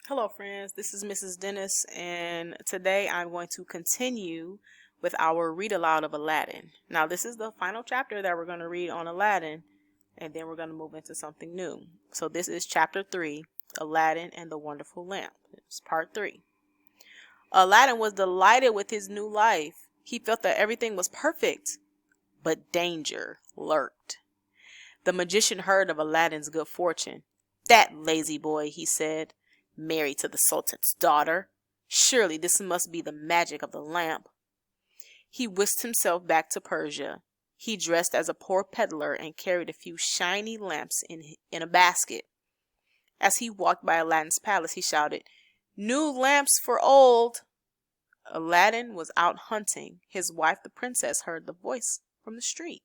Hello friends, this is Mrs. Dennis, and today I'm going to continue with our read aloud of Aladdin. Now this is the final chapter that we're going to read on Aladdin, and then we're going to move into something new. So this is chapter 3, Aladdin and the Wonderful Lamp. It's part 3. Aladdin was delighted with his new life. He felt that everything was perfect, but danger lurked. The magician heard of Aladdin's good fortune. "That lazy boy," he said, "married to the Sultan's daughter. Surely this must be the magic of the lamp." He whisked himself back to Persia. He dressed as a poor peddler and carried a few shiny lamps in a basket. As he walked by Aladdin's palace, he shouted, "New lamps for old." Aladdin was out hunting. His wife, the princess, heard the voice from the street.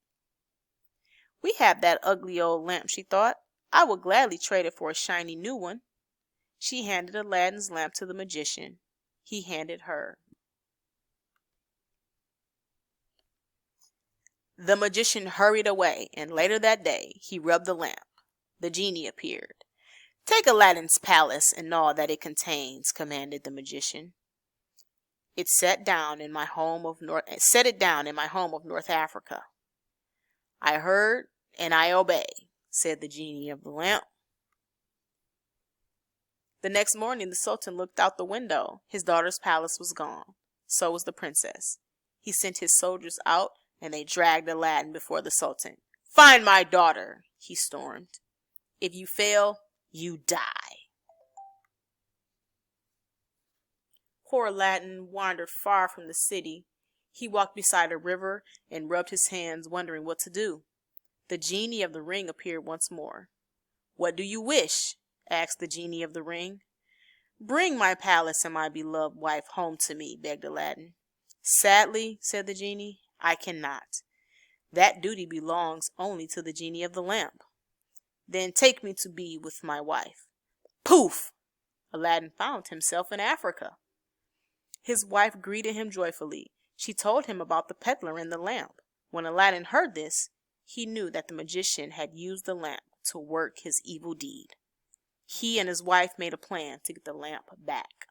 "We have that ugly old lamp," she thought. "I would gladly trade it for a shiny new one." She handed Aladdin's lamp to the magician. He handed her. The magician hurried away, and later that day he rubbed the lamp. The genie appeared. "Take Aladdin's palace and all that it contains," commanded the magician. Set it down in my home of North Africa." "I heard and I obey," said the genie of the lamp. The next morning the Sultan looked out the window. His daughter's palace was gone. So was the princess. He sent his soldiers out, and they dragged Aladdin before the Sultan. "Find my daughter," he stormed. "If you fail, you die." Poor Aladdin wandered far from the city. He walked beside a river and rubbed his hands, wondering what to do. The genie of the ring appeared once more. "What do you wish?" asked the genie of the ring. "Bring my palace and my beloved wife home to me," begged Aladdin. "Sadly," said the genie, "I cannot. That duty belongs only to the genie of the lamp." "Then take me to be with my wife." Poof! Aladdin found himself in Africa. His wife greeted him joyfully. She told him about the peddler and the lamp. When Aladdin heard this, he knew that the magician had used the lamp to work his evil deed. He and his wife made a plan to get the lamp back.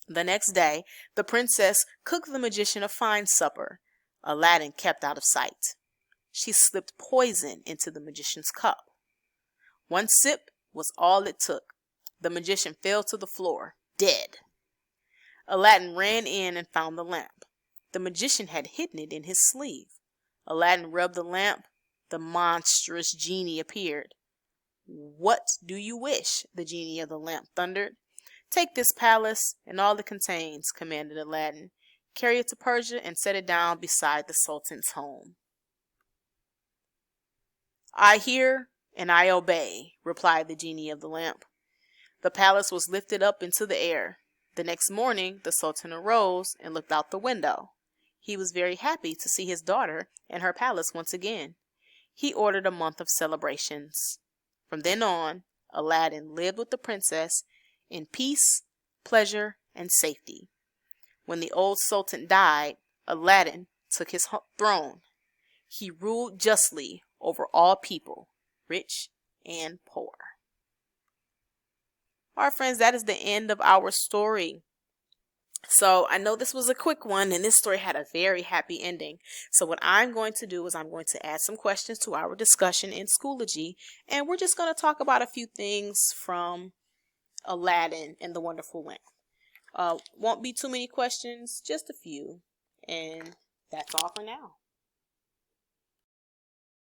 The next day, the princess cooked the magician a fine supper. Aladdin kept out of sight. She slipped poison into the magician's cup. One sip was all it took. The magician fell to the floor, dead. Aladdin ran in and found the lamp. The magician had hidden it in his sleeve. Aladdin rubbed the lamp. The monstrous genie appeared. "What do you wish?" the genie of the lamp thundered. "Take this palace and all it contains," commanded Aladdin. "Carry it to Persia and set it down beside the Sultan's home." "I hear and I obey," replied the genie of the lamp. The palace was lifted up into the air. The next morning the Sultan arose and looked out the window. He was very happy to see his daughter and her palace once again. He ordered a month of celebrations. From then on, Aladdin lived with the princess in peace, pleasure, and safety. When the old Sultan died, Aladdin took his throne. He ruled justly over all people, rich and poor. All right, friends, that is the end of our story. So I know this was a quick one, and this story had a very happy ending. So what I'm going to do is I'm going to add some questions to our discussion in Schoology, and we're just going to talk about a few things from Aladdin and the Wonderful Lamp. Won't be too many questions, just a few, and that's all for now.